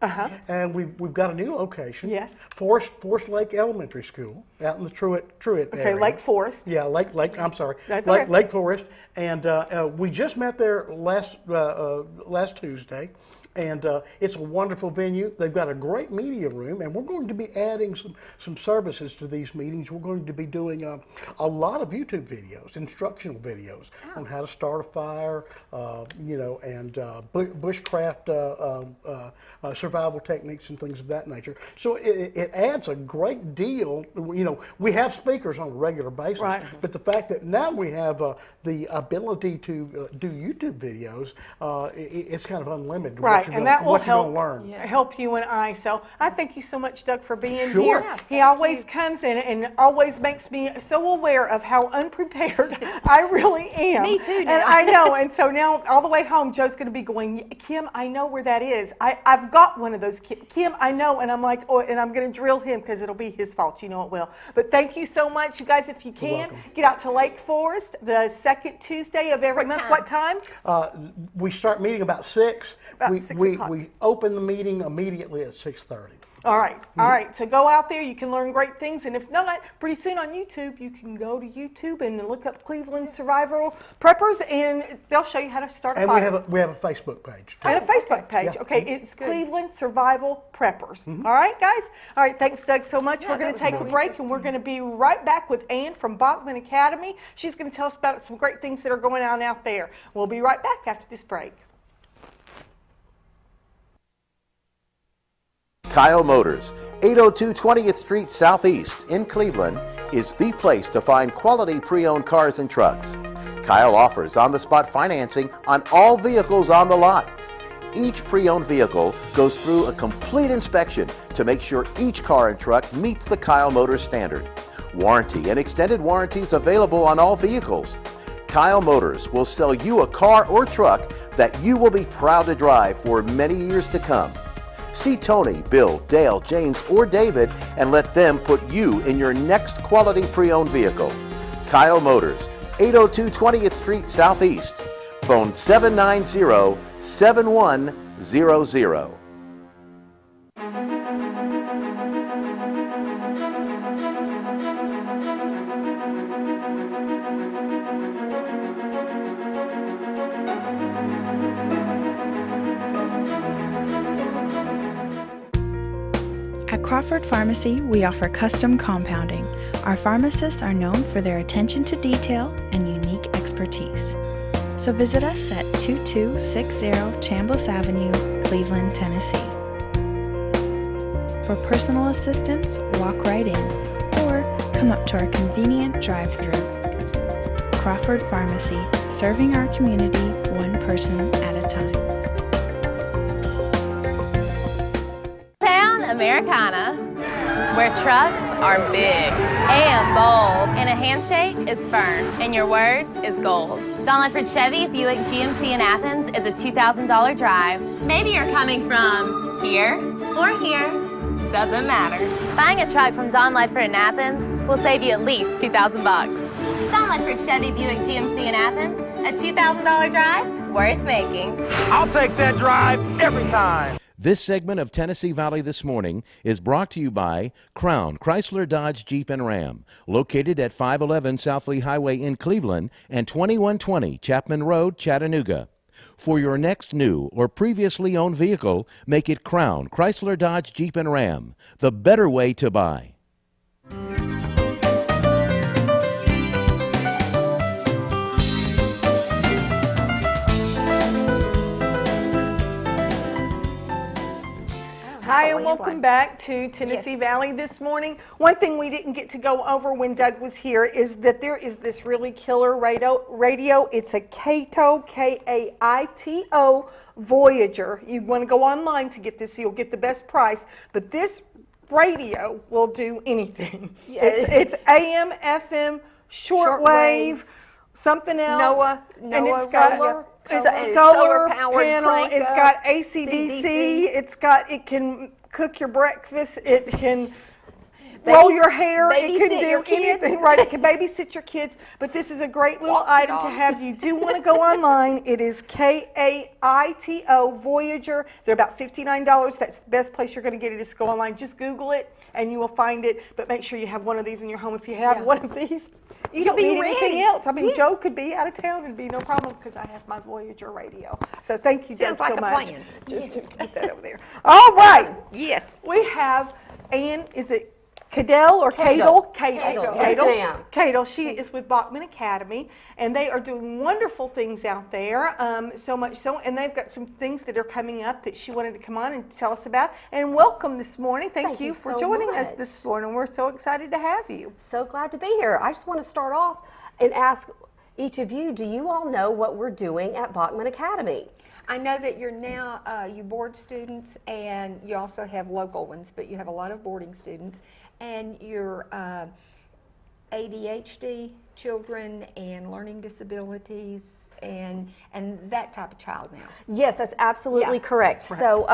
and we've got a new location. Yes. Forest Lake Elementary School out in the Truett area. Okay, Lake Forest. Yeah, Lake. I'm sorry. That's okay. Lake Forest, and we just met there last Tuesday. And it's a wonderful venue. They've got a great media room, and we're going to be adding some services to these meetings. We're going to be doing a lot of YouTube videos, instructional videos on how to start a fire, and bushcraft survival techniques and things of that nature. So it adds a great deal. We have speakers on a regular basis, but the fact that now we have the ability to do YouTube videos, it's kind of unlimited. Right, and that will help you and I. So I thank you so much, Doug, for being Sure. here. Yeah, he always comes in and always makes me so aware of how unprepared I really am. Me too, And now. I know, and so now all the way home, Joe's going to be going, Kim, I know where that is. I've got one of those, Kim, I know. And I'm like, and I'm going to drill him because it'll be his fault. You know it will. But thank you so much, you guys. If you can, get out to Lake Forest the second Tuesday of every month. time? What time? We start meeting about 6, About 6 o'clock. We open the meeting immediately at 6:30. All right. So go out there. You can learn great things. And if not, pretty soon on YouTube, you can go to YouTube and look up Cleveland Survival Preppers, and they'll show you how to start a And fire. we have a Facebook page too. And a Facebook page. Yeah. Okay, it's Cleveland Survival Preppers. All right, guys? All right, thanks, Doug, so much. We're going to take a break, and we're going to be right back with Ann from Bachman Academy. She's going to tell us about some great things that are going on out there. We'll be right back after this break. Kyle Motors, 802 20th Street Southeast in Cleveland, is the place to find quality pre-owned cars and trucks. Kyle offers on-the-spot financing on all vehicles on the lot. Each pre-owned vehicle goes through a complete inspection to make sure each car and truck meets the Kyle Motors standard. Warranty and extended warranties available on all vehicles. Kyle Motors will sell you a car or truck that you will be proud to drive for many years to come. See Tony, Bill, Dale, James, or David and let them put you in your next quality pre-owned vehicle. Kyle Motors, 802 20th Street Southeast. Phone 790-7100. At Crawford Pharmacy, we offer custom compounding. Our pharmacists are known for their attention to detail and unique expertise. So visit us at 2260 Chambliss Avenue, Cleveland, Tennessee. For personal assistance, walk right in or come up to our convenient drive-thru. Crawford Pharmacy, serving our community one person at a time. Americana, where trucks are big and bold, and a handshake is firm, and your word is gold. Don Ledford Chevy Buick GMC in Athens is a $2,000 drive. Maybe you're coming from here or here, doesn't matter. Buying a truck from Don Ledford in Athens will save you at least $2,000 bucks. Don Ledford Chevy Buick GMC in Athens, a $2,000 drive worth making. I'll take that drive every time. This segment of Tennessee Valley This Morning is brought to you by Crown Chrysler Dodge Jeep and Ram, located at 511 South Lee Highway in Cleveland and 2120 Chapman Road, Chattanooga. For your next new or previously owned vehicle, make it Crown Chrysler Dodge Jeep and Ram, the better way to buy. Hi, and welcome back to Tennessee Valley This Morning. One thing we didn't get to go over when Doug was here is that there is this really killer radio. It's a Kaito, K-A-I-T-O, Voyager. You want to go online to get this, so you'll get the best price. But this radio will do anything. Yeah. It's AM, FM, shortwave, something else. NOAA, it's got solar. solar Powered panel. crank It's up, got AC/DC. It can cook your breakfast. It can roll your hair. It can do anything. Right. It can babysit your kids. But this is a great little item to have. You do want to go online. It is Kaito Voyager. They're about $59. That's the best place you're going to get it is to go online. Just Google it and you will find it. But make sure you have one of these in your home. If you have one of these, you don't need anything else. I mean, Joe could be out of town and be no problem because I have my Voyager radio. So thank you, Doug, so much. Plan. Just to put that over there. All right. Yes. We have Ann, is it Cadell or Cadle? Cadle. She is with Bachman Academy, and they are doing wonderful things out there, so much so, and they've got some things that are coming up that she wanted to come on and tell us about. And welcome this morning. Thank you for joining us this morning. We're so excited to have you. So glad to be here. I just want to start off and ask each of you, do you all know what we're doing at Bachman Academy? I know that you're now, you board students, and you also have local ones, but you have a lot of boarding students. And your ADHD children and learning disabilities and that type of child now. Yes, that's absolutely Yeah. correct. So,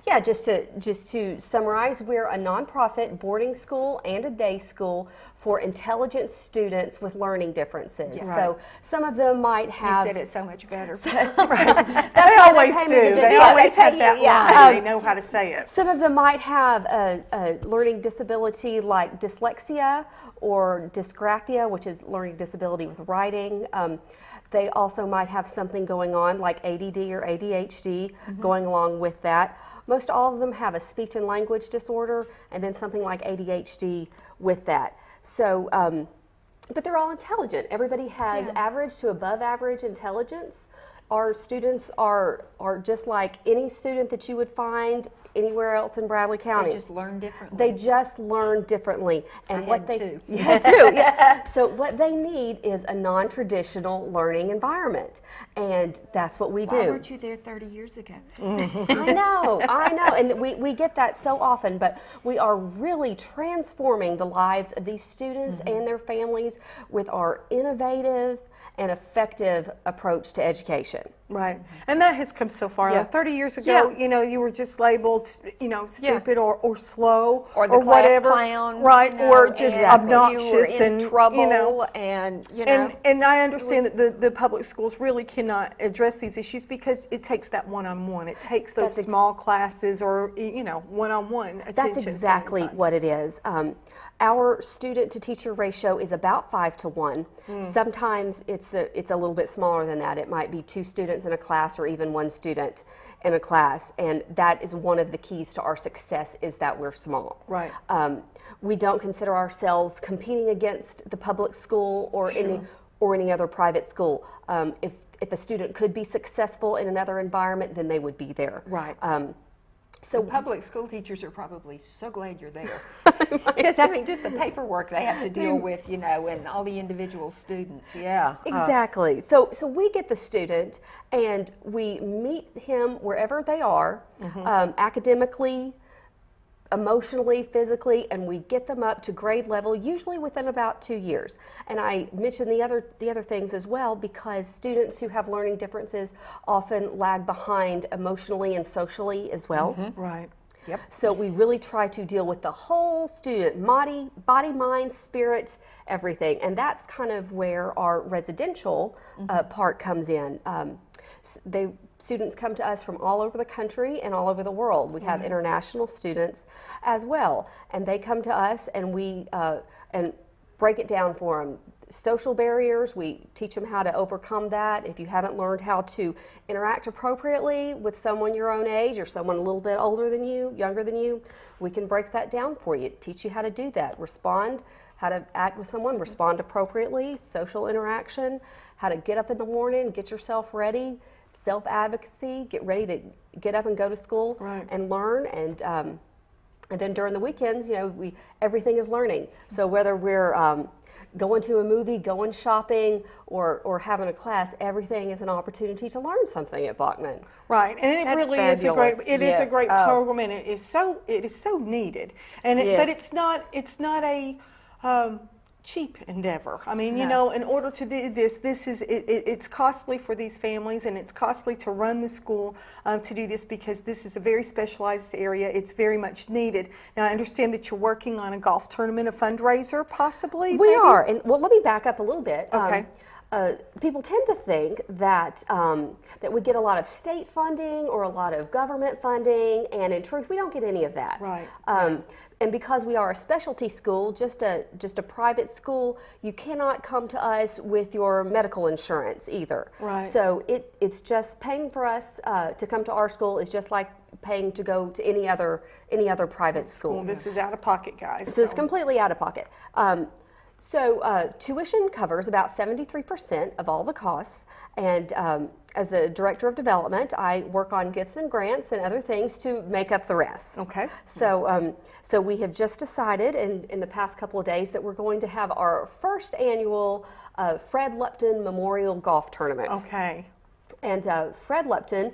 yeah, just to summarize, we're a nonprofit boarding school and a day school for intelligent students with learning differences. Yeah. So some of them might have. You said it so much better. They always do. They always have that line. They know how to say it. Some of them might have a learning disability like dyslexia or dysgraphia, which is learning disability with writing. They also might have something going on like ADD or ADHD going along with that. Most all of them have a speech and language disorder and then something like ADHD with that. So, but they're all intelligent. Everybody has average to above average intelligence. Our students are just like any student that you would find anywhere else in Bradley County. They just learn differently. They just learn differently. And I what had they too. You had too, yeah. So what they need is a non-traditional learning environment. And that's what we do. Why weren't you there 30 years ago? I know. And we get that so often, but we are really transforming the lives of these students and their families with our innovative and effective approach to education. Right. And that has come so far. Yeah. Like 30 years ago, you know, you were just labeled, you know, stupid or slow Or the class whatever. clown. Right. You know, or just and obnoxious you were in and trouble you know. and you know. And I understand that the public schools really cannot address these issues because it takes that one-on-one. It takes those small classes or, you know, one-on-one attention. That's exactly what it is. Our student-to-teacher ratio is about 5 to 1. Sometimes it's a little bit smaller than that. It might be 2 students in a class or even 1 student in a class, and that is one of the keys to our success is that we're small. Right. We don't consider ourselves competing against the public school or any other private school. If a student could be successful in another environment, then they would be there. Right. So public school teachers are probably so glad you're there. Because I mean, just the paperwork they have to deal with, you know, and all the individual students. Yeah. Exactly. So we get the student and we meet him wherever they are, academically, emotionally, physically, and we get them up to grade level, usually within about 2 years. And I mentioned the other things as well because students who have learning differences often lag behind emotionally and socially as well. Right. Yep. So we really try to deal with the whole student, body, mind, spirit, everything. And that's kind of where our residential part comes in. Students come to us from all over the country and all over the world. We have international students as well, and they come to us and we and break it down for them. Social barriers, we teach them how to overcome that. If you haven't learned how to interact appropriately with someone your own age or someone a little bit older than you, younger than you, we can break that down for you, teach you how to do that, respond, how to act with someone, respond appropriately, social interaction, how to get up in the morning, get yourself ready, self-advocacy, get ready to get up and go to school and learn. And then during the weekends, you know, everything is learning. So whether we're going to a movie, going shopping, or having a class, everything is an opportunity to learn something at Bachman. Right, and it really is a great. It is a great program, and it is so needed. And but it's not a cheap endeavor. I mean, you know, in order to do this is it's costly for these families, and it's costly to run the school to do this because this is a very specialized area. It's very much needed. Now, I understand that you're working on a golf tournament, a fundraiser, possibly. We are, and well, let me back up a little bit. Okay. People tend to think that that we get a lot of state funding or a lot of government funding, and in truth, we don't get any of that. Right. And because we are a specialty school, just a private school, you cannot come to us with your medical insurance either. Right. So it's just paying for us to come to our school is just like paying to go to any other private school. Well, this is out of pocket, guys. So it's completely out of pocket. So tuition covers about 73% of all the costs, and as the Director of Development, I work on gifts and grants and other things to make up the rest. Okay. So so we have just decided in the past couple of days that we're going to have our first annual Fred Lupton Memorial Golf Tournament. Okay. And Fred Lupton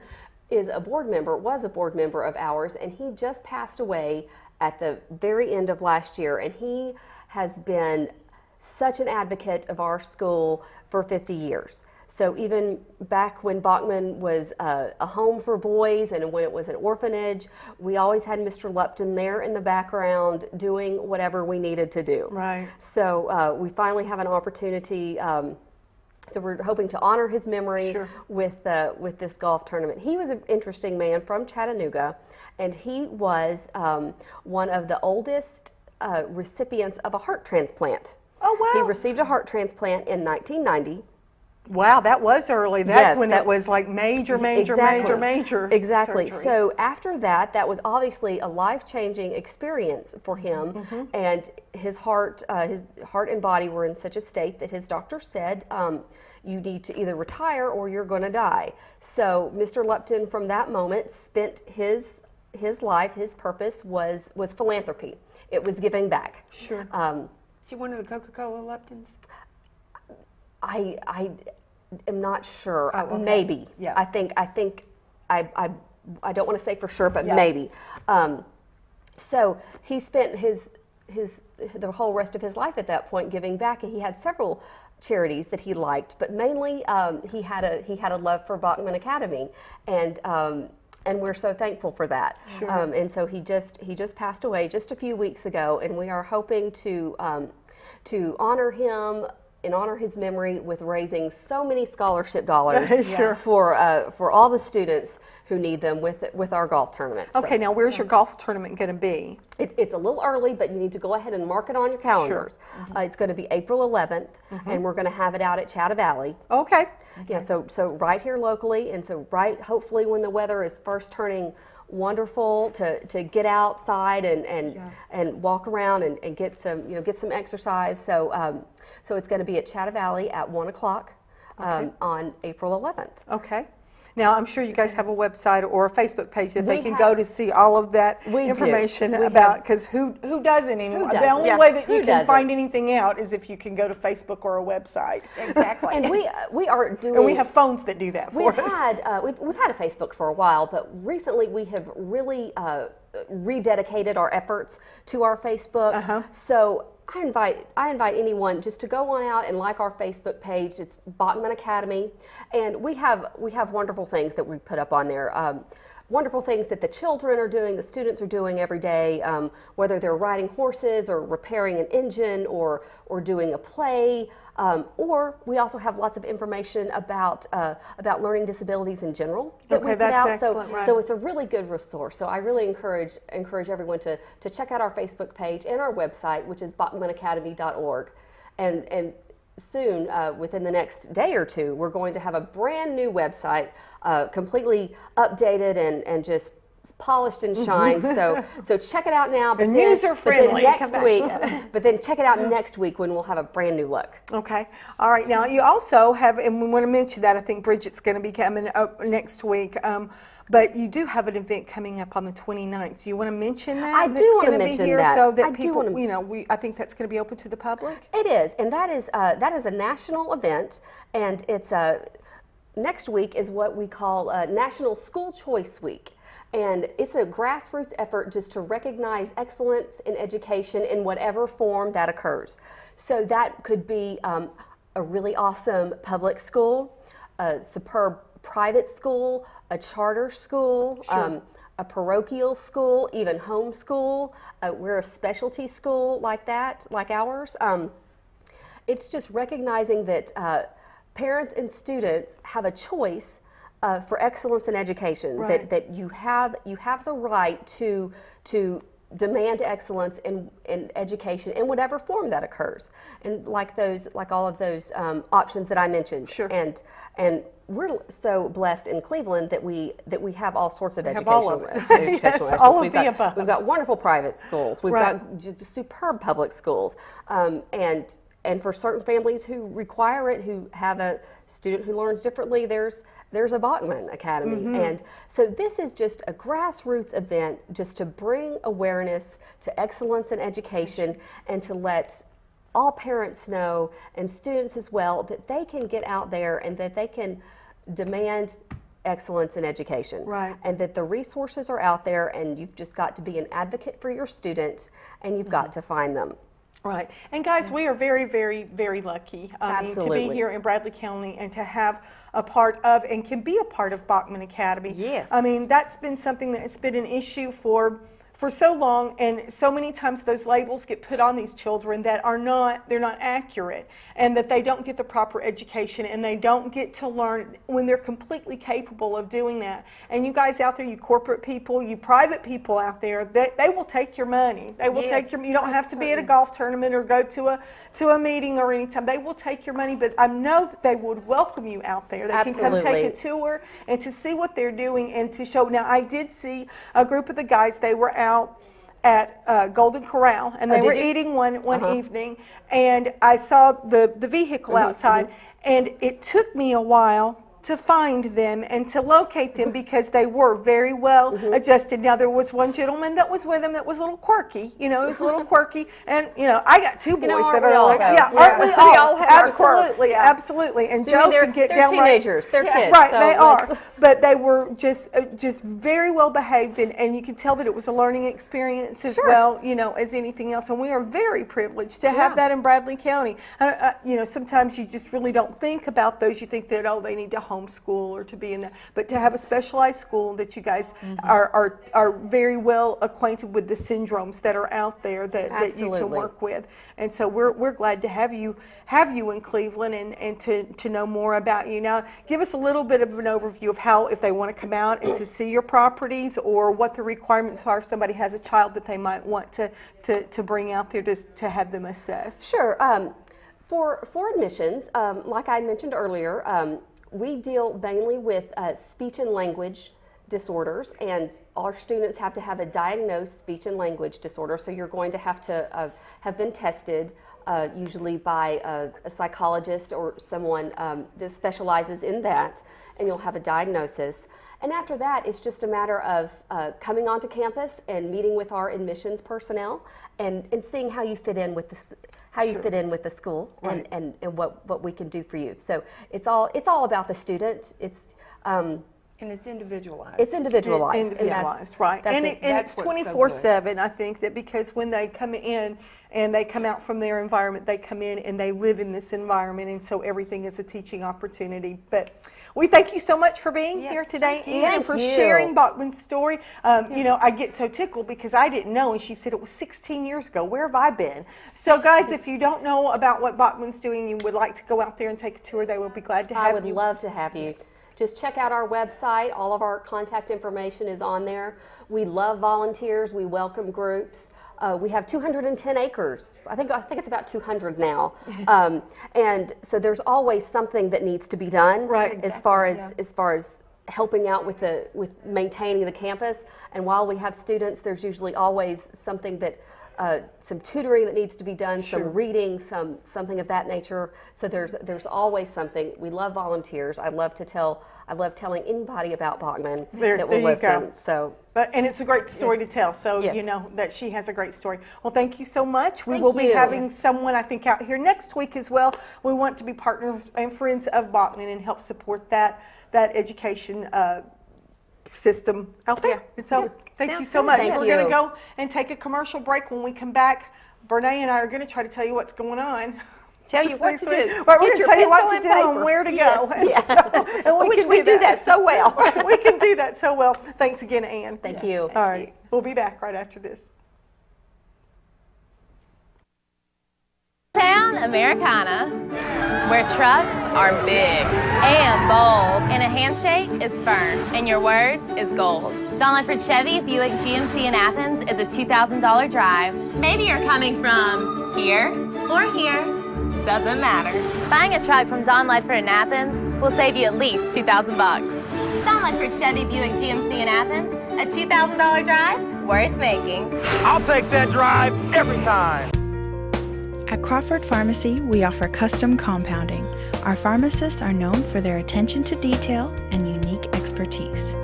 was a board member of ours, and he just passed away at the very end of last year, and he has been such an advocate of our school for 50 years. So even back when Bachman was a home for boys and when it was an orphanage, we always had Mr. Lupton there in the background doing whatever we needed to do. Right. So we finally have an opportunity. So we're hoping to honor his memory with this golf tournament. He was an interesting man from Chattanooga, and he was one of the oldest recipients of a heart transplant. Oh, wow. He received a heart transplant in 1990. Wow, that was early. That's Yes, when that- it was like major Exactly. surgery. So after that, that was obviously a life-changing experience for him, and his heart and body were in such a state that his doctor said, you need to either retire or you're going to die. So Mr. Lupton, from that moment, spent his life, his purpose was philanthropy. It was giving back. Sure. Is he one of the Coca-Cola Luptons? I am not sure. Oh, okay. Maybe. Yeah. I think I don't want to say for sure, but Yeah. maybe. So he spent the whole rest of his life at that point giving back, and he had several charities that he liked, but mainly he had a love for Bachman Academy, and we're so thankful for that. Sure. And so he just passed away just a few weeks ago, and we are hoping to honor him and honor his memory with raising so many scholarship dollars Sure. for all the students who need them with our golf tournaments. So Okay, now where's your golf tournament going to be? it's a little early, but you need to go ahead and mark it on your calendars. It's going to be April 11th, and we're going to have it out at Chatta Valley. Okay. Yeah, so right here locally, and so hopefully when the weather is first turning wonderful to get outside and walk around and get some exercise. So it's going to be at Chatta Valley at 1 o'clock on April 11th. Okay. Now, I'm sure you guys have a website or a Facebook page that they We can have- go to see all of that We do. information We about, have- because who doesn't anymore? The doesn't? only Yeah. way that Who you can doesn't? find anything out is if you can go to Facebook or a website. Exactly. And we are doing. And we have phones that do that for We've us. had we've had a Facebook for a while, but recently we have really rededicated our efforts to our Facebook. So I invite anyone just to go on out and like our Facebook page. It's Bachman Academy, and we have wonderful things that we put up on there. Wonderful things that the children are doing, the students are doing every day, whether they're riding horses or repairing an engine or doing a play. Or we also have lots of information about learning disabilities in general that we put that's out. excellent, right. So it's a really good resource. So I really encourage everyone to check out our Facebook page and our website, which is bachmanacademy.org. And soon, within the next day or two, we're going to have a brand new website, completely updated and just polished and shined. So check it out now. And user-friendly. But then check it out next week when we'll have a brand new look. Okay. All right. Now, you also have, and we want to mention that, I think Bridget's going to be coming up next week. But you do have an event coming up on the 29th. Do you want to mention that? I do want to gonna mention be here that. so that I do people, wanna- I think that's going to be open to the public. It is, and that is a national event, and it's next week is what we call National School Choice Week. And it's a grassroots effort just to recognize excellence in education in whatever form that occurs. So that could be a really awesome public school, a superb private school, a charter school, a parochial school, even homeschool. We're a specialty school like that, like ours. It's just recognizing that parents and students have a choice for excellence in education. Right. That you have the right to demand excellence in education in whatever form that occurs, and like all of those options that I mentioned. Sure. And we're so blessed in Cleveland that we have all sorts of have all of educational it. educational Yes, all of we've the got, above. We've got wonderful private schools. We've Right. got just superb public schools, and for certain families who require it, who have a student who learns differently, there's a Bachman Academy. And so this is just a grassroots event just to bring awareness to excellence in education and to let all parents know, and students as well, that they can get out there and that they can demand excellence in education. Right. And that the resources are out there, and you've just got to be an advocate for your student, and you've got to find them. Right. And guys, we are very, very, very lucky to be Absolutely. here in Bradley County and to have a part of and can be a part of Bachman Academy. Yes. I mean, that's been something that's been an issue for so long, and so many times those labels get put on these children that are not, they're not accurate, and that they don't get the proper education, and they don't get to learn when they're completely capable of doing that. And you guys out there, you corporate people, you private people out there, they will take your money. They will take your, you don't have to be at a golf tournament or go to a meeting or anytime. They will take your money, but I know that they would welcome you out there. They can come take a tour and to see what they're doing and to show. Now, I did see a group of the guys, they were out at Golden Corral, and they were eating one evening, and I saw the vehicle outside, and it took me a while to find them and to locate them because they were very well adjusted. Now, there was one gentleman that was with them that was a little quirky, you know, he was a little quirky, and, you know, I got two boys that are like, aren't we all? Absolutely, absolutely, and Joe can get down right. They're teenagers, they're kids. Right, they are, but they were just very well behaved, and you could tell that it was a learning experience as well, you know, as anything else, and we are very privileged to have that in Bradley County. You know, sometimes you just really don't think about those. You think that, oh, they need to homeschool or to be in that, but to have a specialized school that you guys are very well acquainted with the syndromes that are out there that you can work with, and so we're glad to have you in Cleveland and to know more about you. Now, give us a little bit of an overview of how, if they want to come out and to see your properties, or what the requirements are if somebody has a child that they might want to bring out there to have them assessed. Sure. For admissions, like I mentioned earlier, we deal mainly with speech and language disorders, and our students have to have a diagnosed speech and language disorder, so you're going to have been tested, usually by a psychologist or someone that specializes in that, and you'll have a diagnosis. And after that, it's just a matter of coming onto campus and meeting with our admissions personnel and seeing how you fit in with the school and what we can do for you. So it's all about the student. And it's individualized. It's individualized. Right. And it's 24/7. I think that because when they come in and they come out from their environment, they come in and they live in this environment, and so everything is a teaching opportunity. But we thank you so much for being here today, Ann, and for sharing Bachman's story. You know, I get so tickled because I didn't know, and she said it was 16 years ago. Where have I been? So, guys, if you don't know about what Bachman's doing, you would like to go out there and take a tour, they will be glad to have you. I would love to have you. Just check out our website. All of our contact information is on there. We love volunteers. We welcome groups. We have 210 acres. I think it's about 200 now. And so there's always something that needs to be done as far as helping out with maintaining the campus. And while we have students, there's usually always something that some tutoring that needs to be done, some reading, something of that nature. So there's always something. We love volunteers. I love telling anybody about Bachman that will listen. So, and it's a great story to tell. So you know that she has a great story. Well, thank you so much. We will be having someone, I think, out here next week as well. We want to be partners and friends of Bachman and help support that education system out there. And so thank you so much. We're going to go and take a commercial break. When we come back, Bernae and I are going to try to tell you what's going on. Tell you what to do. Right, we're going to tell you what to do and where to go. And we do that so well. We can do that so well. Thanks again, Ann. Thank you. All right. We'll be back right after this. Town Americana, where trucks are big and bold, and a handshake is firm, and your word is gold. Don Ledford Chevy Buick GMC in Athens is a $2,000 drive. Maybe you're coming from here or here, doesn't matter. Buying a truck from Don Ledford in Athens will save you at least $2,000. Don Ledford Chevy Buick GMC in Athens, a $2,000 drive worth making. I'll take that drive every time. At Crawford Pharmacy, we offer custom compounding. Our pharmacists are known for their attention to detail and unique expertise.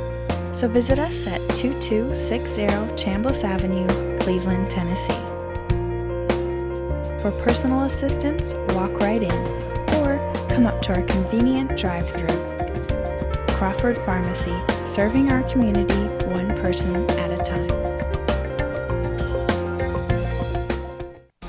So visit us at 2260 Chambliss Avenue, Cleveland, Tennessee. For personal assistance, walk right in or come up to our convenient drive-thru. Crawford Pharmacy, serving our community one person at a time.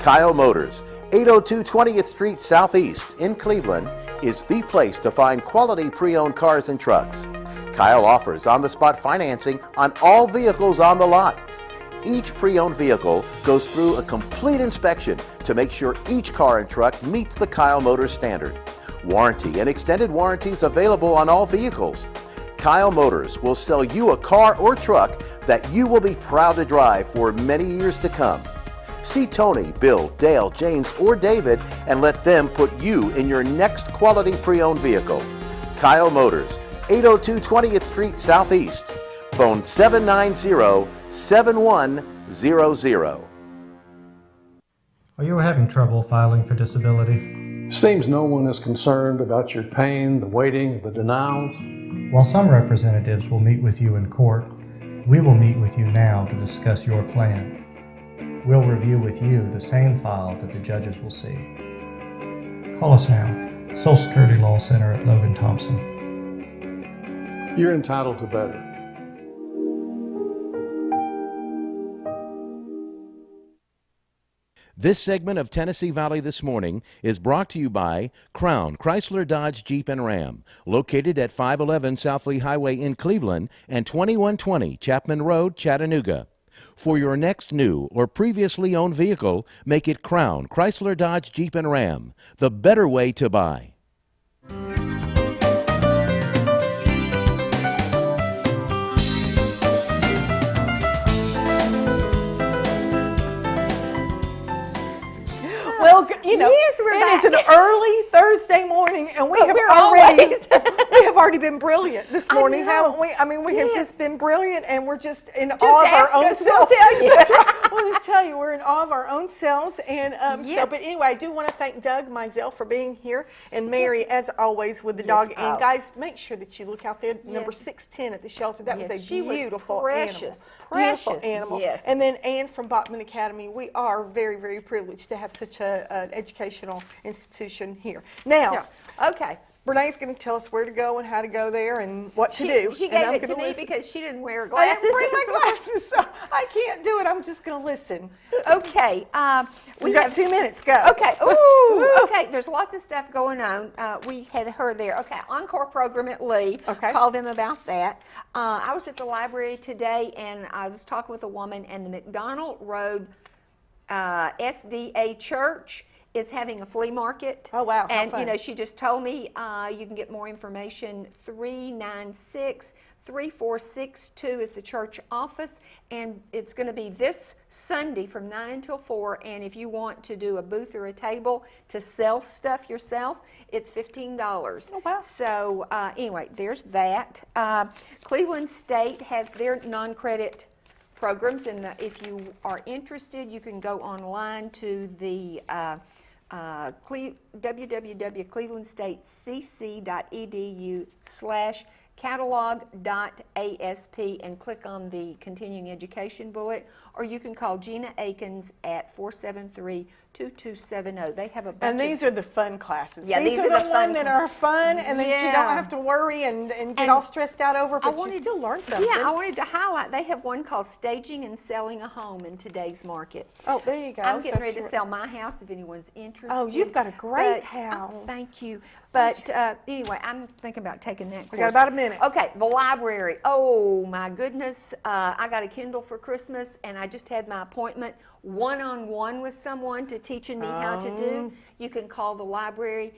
Kyle Motors, 802 20th Street Southeast in Cleveland, is the place to find quality pre-owned cars and trucks. Kyle offers on-the-spot financing on all vehicles on the lot. Each pre-owned vehicle goes through a complete inspection to make sure each car and truck meets the Kyle Motors standard. Warranty and extended warranties available on all vehicles. Kyle Motors will sell you a car or truck that you will be proud to drive for many years to come. See Tony, Bill, Dale, James, or David and let them put you in your next quality pre-owned vehicle. Kyle Motors, 802 20th Street Southeast. Phone 790-7100. Are you having trouble filing for disability? Seems no one is concerned about your pain, the waiting, the denials. While some representatives will meet with you in court, we will meet with you now to discuss your plan. We'll review with you the same file that the judges will see. Call us now. Social Security Law Center at Logan Thompson. You're entitled to better. This segment of Tennessee Valley This Morning is brought to you by Crown Chrysler Dodge Jeep and Ram, located at 511 South Lee Highway in Cleveland and 2120 Chapman Road, Chattanooga. For your next new or previously owned vehicle, make it Crown Chrysler Dodge Jeep and Ram, the better way to buy. Well, you know, Yes, we're it is back. an early Thursday morning, and we But have we're already always- we have already been brilliant this morning, know. haven't we? I mean, we have Yes. just been brilliant, and we're just in Just awe of our ask own us, we'll selves. tell you. That's right. We'll just tell you we're in awe of our own selves, and Yes. But anyway, I do want to thank Doug Mizell for being here, and Mary, as always, with the dog. Oh. And guys, make sure that you look out there, number Yes. 610 at the shelter. That was Yes, a she was beautiful precious, animal. Beautiful precious, animal. yes. And then Ann from Bachman Academy. We are very, very privileged to have such an educational institution here. Now, Yeah. Okay. Renee's going to tell us where to go and how to go there and what to do. She and gave I'm it to gonna me listen. because she didn't wear I glasses. didn't bring my glasses, so I can't do it. I'm just going to listen. Okay. We got 2 minutes. Go. Okay. Ooh. Okay. There's lots of stuff going on. We had her there. Okay. Encore program at Lee. Okay. Call them about that. I was at the library today, and I was talking with a woman, and the McDonald Road SDA Church is having a flea market. Oh, wow, how And fun. you know, she just told me you can get more information. 396-3462 is the church office, and it's going to be this Sunday from 9 until 4. And if you want to do a booth or a table to sell stuff yourself, it's $15. Oh, wow. So anyway, there's that. Cleveland State has their non-credit programs, and if you are interested, you can go online to the www.clevelandstatecc.edu/catalog.asp and click on the continuing education bullet, or you can call Gina Akins at 473-2270. They have a bunch And these are the fun classes. Yeah, these are the fun ones that are fun and that you Yeah. don't have to worry and get all stressed out over, but you still learn something. Yeah, I wanted to highlight, they have one called Staging and Selling a Home in Today's Market. Oh, there you go. I'm getting So ready to for- sell my house if anyone's interested. Oh, you've got a great But- house. Oh, thank you. But anyway, I'm thinking about taking that course. We got about a minute. Okay, the library. Oh, my goodness. I got a Kindle for Christmas, and I just had my appointment one-on-one with someone to teaching me how to do. You can call the library.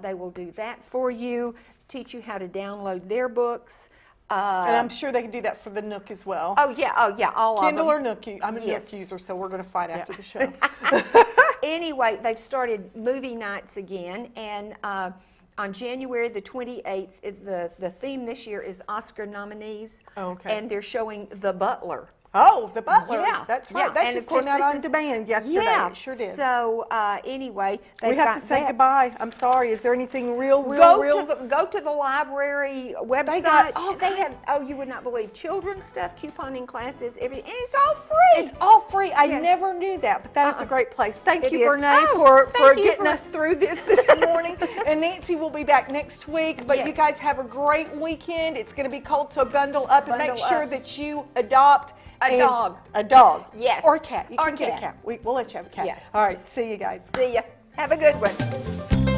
They will do that for you, teach you how to download their books. And I'm sure they can do that for the Nook as well. Oh, yeah, all Kindle of or them. Nook? I'm a Yes. Nook user, so we're going to fight after the show. Anyway, they've started movie nights again, and on January the 28th, the theme this year is Oscar nominees. Okay. And they're showing The Butler. Oh, The Butler. Yeah, That's right. yeah. That And just of course came out this on is- demand yesterday. Yeah, It sure did. So anyway, We they've have got to say that. goodbye. I'm sorry. Is there anything real? Go to the library website. got all They have, oh, you would not believe, children's stuff, couponing classes, everything, and it's all free. It's all free. I Yeah. never knew that, but that is a great place. Thank It you, is. Renee, Oh, for thank you getting for- us through this morning. And Nancy will be back next week. But Yes. you guys have a great weekend. It's going to be cold, so bundle up and make Bundle sure up. that you adopt A dog. A dog. Yes. Or a cat. You Or can get a cat. cat. We'll let you have a cat. Yes. All right. See you guys. See ya. Have a good one.